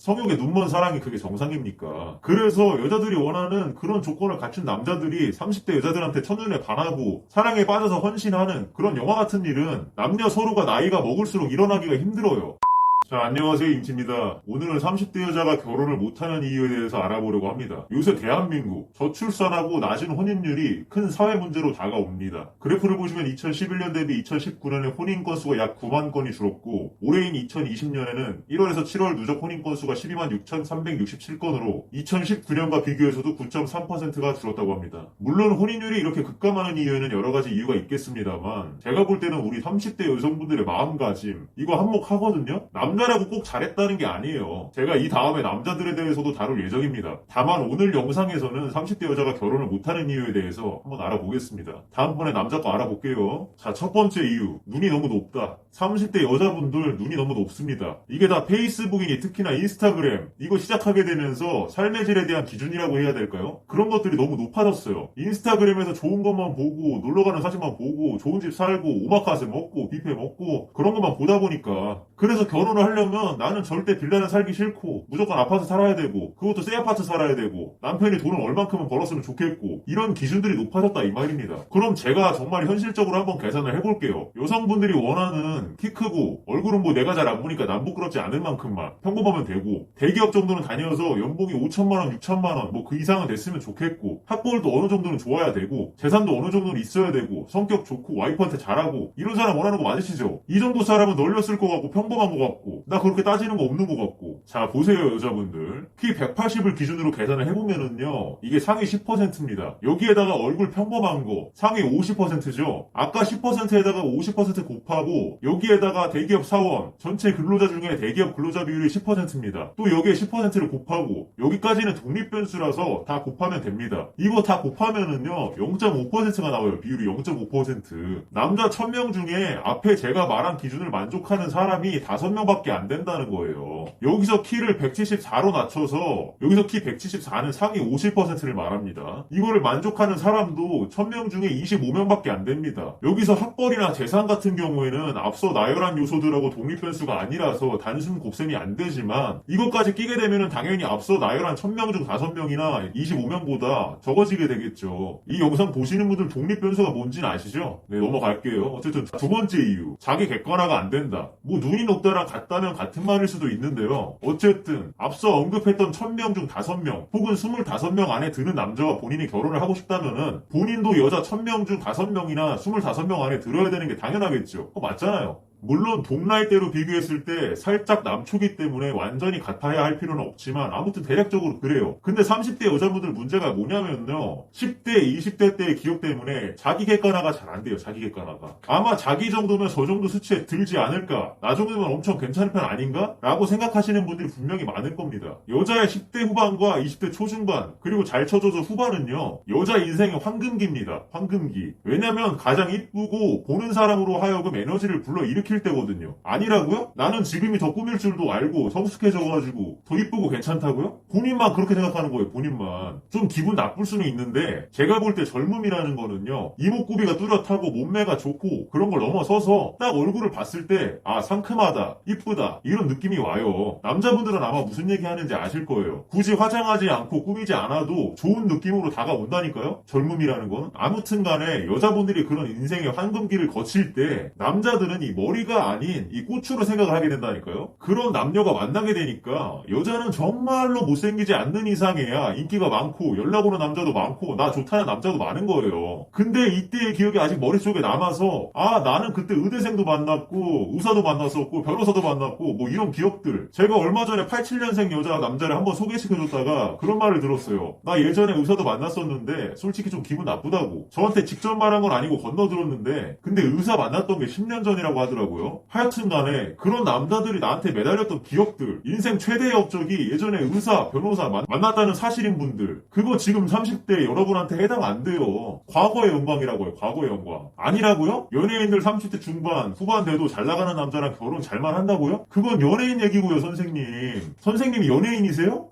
성욕에 눈먼 사랑이 그게 정상입니까? 그래서 여자들이 원하는 그런 조건을 갖춘 남자들이 30대 여자들한테 첫눈에 반하고 사랑에 빠져서 헌신하는 그런 영화 같은 일은 남녀 서로가 나이가 먹을수록 일어나기가 힘들어요. 자, 안녕하세요. 임치입니다. 오늘은 30대 여자가 결혼을 못하는 이유에 대해서 알아보려고 합니다. 요새 대한민국 저출산하고 낮은 혼인율이 큰 사회 문제로 다가옵니다. 그래프를 보시면 2011년 대비 2019년에 혼인 건수가 약 9만 건이 줄었고 올해인 2020년에는 1월에서 7월 누적 혼인 건수가 12만 6,367건으로 2019년과 비교해서도 9.3%가 줄었다고 합니다. 물론 혼인율이 이렇게 급감하는 이유에는 여러 가지 이유가 있겠습니다만 제가 볼 때는 우리 30대 여성분들의 마음가짐 이거 한몫하거든요. 남자라고 꼭 잘했다는 게 아니에요. 제가 이 다음에 남자들에 대해서도 다룰 예정입니다. 다만 오늘 영상에서는 30대 여자가 결혼을 못하는 이유에 대해서 한번 알아보겠습니다. 다음번에 남자 거 알아볼게요. 자, 첫 번째 이유. 눈이 너무 높다. 30대 여자분들 눈이 너무 높습니다. 이게 다 페이스북이니 특히나 인스타그램 이거 시작하게 되면서 삶의 질에 대한 기준이라고 해야 될까요? 그런 것들이 너무 높아졌어요. 인스타그램에서 좋은 것만 보고 놀러가는 사진만 보고 좋은 집 살고 오마카세 먹고 뷔페 먹고 그런 것만 보다 보니까 그래서 결혼을 하려면 나는 절대 빌라는 살기 싫고 무조건 아파트 살아야 되고 그것도 새 아파트 살아야 되고 남편이 돈을 얼만큼은 벌었으면 좋겠고 이런 기준들이 높아졌다 이 말입니다. 그럼 제가 정말 현실적으로 한번 계산을 해볼게요. 여성분들이 원하는 키 크고 얼굴은 뭐 내가 잘 안 보니까 남부끄럽지 않을 만큼만 평범하면 되고 대기업 정도는 다녀서 연봉이 5천만 원, 6천만 원 뭐 그 이상은 됐으면 좋겠고 학벌도 어느 정도는 좋아야 되고 재산도 어느 정도는 있어야 되고 성격 좋고 와이프한테 잘하고 이런 사람 원하는 거 맞으시죠? 이 정도 사람은 널렸을 것 같고 평범한 것 같고 나 그렇게 따지는 거 없는 것 같고 자 보세요 여자분들 키 180을 기준으로 계산을 해보면은요 이게 상위 10%입니다. 여기에다가 얼굴 평범한 거 상위 50%죠. 아까 10%에다가 50% 곱하고 여기에다가 대기업 사원 전체 근로자 중에 대기업 근로자 비율이 10%입니다. 또 여기에 10%를 곱하고 여기까지는 독립변수라서 다 곱하면 됩니다. 이거 다 곱하면은요 0.5%가 나와요. 비율이 0.5%. 남자 1000명 중에 앞에 제가 말한 기준을 만족하는 사람이 5명밖에 안 된다는 거예요. 여기서 키를 174로 낮춰서 여기서 키 174는 상위 50%를 말합니다. 이거를 만족하는 사람도 1000명 중에 25명밖에 안 됩니다. 여기서 학벌이나 재산 같은 경우에는 앞서 나열한 요소들하고 독립변수가 아니라서 단순 곱셈이 안 되지만 이것까지 끼게 되면은 당연히 앞서 나열한 1000명 중 5명이나 25명보다 적어지게 되겠죠. 이 영상 보시는 분들 독립변수가 뭔지는 아시죠? 네, 넘어갈게요. 어쨌든 두 번째 이유. 자기 객관화가 안 된다. 뭐 눈이 높다랑 같다면 같은 말일 수도 있는데요. 어쨌든 앞서 언급했던 1000명 중 5명 혹은 25명 안에 드는 남자와 본인이 결혼을 하고 싶다면은 본인도 여자 1000명 중 5명이나 25명 안에 들어야 되는 게 당연하겠죠. 맞잖아요. 물론 동나이대로 비교했을 때 살짝 남초기 때문에 완전히 같아야 할 필요는 없지만 아무튼 대략적으로 그래요. 근데 30대 여자분들 문제가 뭐냐면요. 10대, 20대 때의 기억 때문에 자기 객관화가 잘 안 돼요. 자기 객관화가. 아마 자기 정도면 저 정도 수치에 들지 않을까? 나 정도면 엄청 괜찮은 편 아닌가? 라고 생각하시는 분들이 분명히 많을 겁니다. 여자의 10대 후반과 20대 초중반 그리고 잘 쳐줘서 후반은요. 여자 인생의 황금기입니다. 황금기. 왜냐면 가장 이쁘고 보는 사람으로 하여금 에너지를 불러일으킬 때거든요. 아니라고요? 나는 지금이 더 꾸밀 줄도 알고 성숙해져가지고 더 이쁘고 괜찮다고요? 본인만 그렇게 생각하는 거예요. 본인만. 좀 기분 나쁠 수는 있는데 제가 볼 때 젊음이라는 거는요. 이목구비가 뚜렷하고 몸매가 좋고 그런 걸 넘어서서 딱 얼굴을 봤을 때 아 상큼하다, 이쁘다 이런 느낌이 와요. 남자분들은 아마 무슨 얘기 하는지 아실 거예요. 굳이 화장하지 않고 꾸미지 않아도 좋은 느낌으로 다가온다니까요. 젊음이라는 건. 아무튼 간에 여자분들이 그런 인생의 황금기를 거칠 때 남자들은 이 머리가 아닌 이 꽃으로 생각을 하게 된다니까요. 그런 남녀가 만나게 되니까 여자는 정말로 못생기지 않는 이상해야 인기가 많고 연락 오는 남자도 많고 나 좋다는 남자도 많은 거예요. 근데 이때의 기억이 아직 머릿속에 남아서 아 나는 그때 의대생도 만났고 의사도 만났었고 변호사도 만났고 뭐 이런 기억들. 제가 얼마 전에 87년생 여자 남자를 한번 소개시켜줬다가 그런 말을 들었어요. 나 예전에 의사도 만났었는데 솔직히 좀 기분 나쁘다고. 저한테 직접 말한 건 아니고 건너들었는데 근데 의사 만났던 게 10년 전이라고 하더라고요. 하여튼 간에 그런 남자들이 나한테 매달렸던 기억들 인생 최대의 업적이 예전에 의사, 변호사 만났다는 사실인 분들 그거 지금 30대 여러분한테 해당 안 돼요. 과거의 영광이라고요. 과거의 영광. 아니라고요? 연예인들 30대 중반, 후반 돼도 잘 나가는 남자랑 결혼 잘만 한다고요? 그건 연예인 얘기고요 선생님. 선생님이 연예인이세요?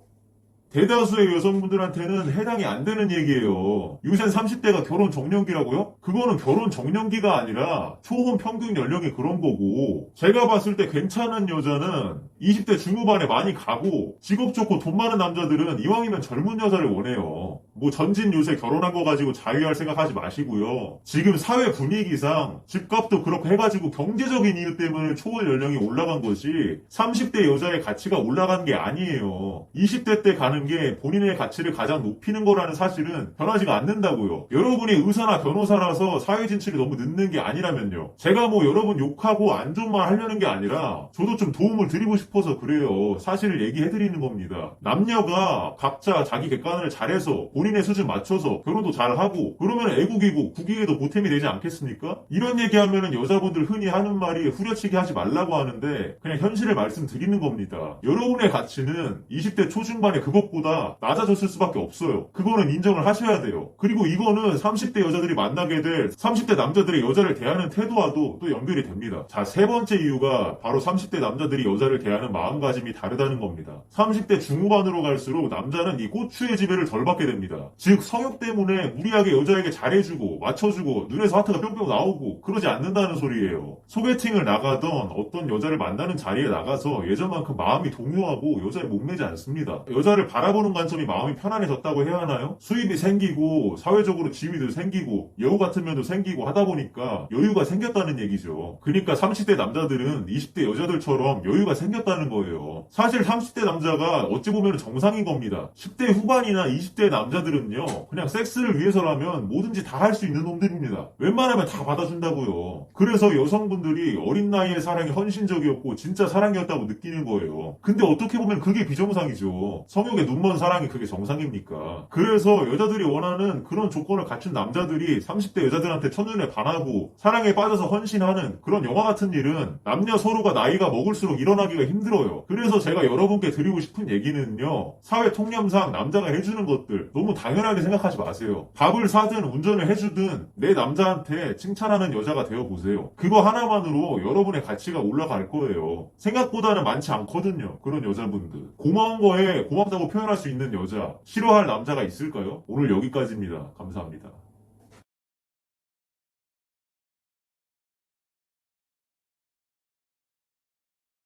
대다수의 여성분들한테는 해당이 안 되는 얘기예요. 요새 30대가 결혼 정년기라고요? 그거는 결혼 정년기가 아니라 초혼 평균 연령이 그런 거고, 제가 봤을 때 괜찮은 여자는 20대 중후반에 많이 가고, 직업 좋고 돈 많은 남자들은 이왕이면 젊은 여자를 원해요. 뭐 전진 요새 결혼한 거 가지고 자유할 생각하지 마시고요. 지금 사회 분위기상 집값도 그렇게 해가지고 경제적인 이유 때문에 초혼 연령이 올라간 것이 30대 여자의 가치가 올라간 게 아니에요. 20대 때 가는 게 본인의 가치를 가장 높이는 거라는 사실은 변하지가 않는다고요. 여러분이 의사나 변호사라서 사회 진출이 너무 늦는 게 아니라면요. 제가 뭐 여러분 욕하고 안 좋은 말 하려는 게 아니라 저도 좀 도움을 드리고 싶어서 그래요. 사실을 얘기해드리는 겁니다. 남녀가 각자 자기 객관을 잘해서 본인의 수준 맞춰서 결혼도 잘하고 그러면 애국이고 국익에도 보탬이 되지 않겠습니까? 이런 얘기하면은 여자분들 흔히 하는 말이 후려치기 하지 말라고 하는데 그냥 현실을 말씀드리는 겁니다. 여러분의 가치는 20대 초중반의 그것보다 낮아졌을 수밖에 없어요. 그거는 인정을 하셔야 돼요. 그리고 이거는 30대 여자들이 만나게 될 30대 남자들의 여자를 대하는 태도와도 또 연결이 됩니다. 자, 세 번째 이유가 바로 30대 남자들이 여자를 대하는 마음가짐이 다르다는 겁니다. 30대 중후반으로 갈수록 남자는 이 고추의 지배를 덜 받게 됩니다. 즉 성욕 때문에 무리하게 여자에게 잘해주고 맞춰주고 눈에서 하트가 뿅뿅 나오고 그러지 않는다는 소리예요. 소개팅을 나가던 어떤 여자를 만나는 자리에 나가서 예전만큼 마음이 동요하고 여자에 목매지 않습니다. 여자를 바라보는 관점이 마음이 편안해졌다고 해야 하나요? 수입이 생기고 사회적으로 지위도 생기고 여우 같은 면도 생기고 하다 보니까 여유가 생겼다는 얘기죠. 그러니까 30대 남자들은 20대 여자들처럼 여유가 생겼다는 거예요. 사실 30대 남자가 어찌 보면 정상인 겁니다. 10대 후반이나 20대 남자들은요 그냥 섹스를 위해서라면 뭐든지 다 할 수 있는 놈들입니다. 웬만하면 다 받아준다고요. 그래서 여성분들이 어린 나이에 사랑이 헌신적이었고 진짜 사랑이었다고 느끼는 거예요. 근데 어떻게 보면 그게 비정상이죠. 성욕에 눈먼 사랑이 그게 정상입니까? 그래서 여자들이 원하는 그런 조건을 갖춘 남자들이 30대 여자들한테 첫눈에 반하고 사랑에 빠져서 헌신하는 그런 영화 같은 일은 남녀 서로가 나이가 먹을수록 일어나기가 힘들어요. 그래서 제가 여러분께 드리고 싶은 얘기는요. 사회 통념상 남자가 해주는 것들 너무 당연하게 생각하지 마세요. 밥을 사든 운전을 해주든 내 남자한테 칭찬하는 여자가 되어보세요. 그거 하나만으로 여러분의 가치가 올라갈 거예요. 생각보다는 많지 않거든요. 그런 여자분들. 고마운 거에 고맙다고 표현할 수 있는 여자, 싫어할 남자가 있을까요? 오늘 여기까지입니다. 감사합니다.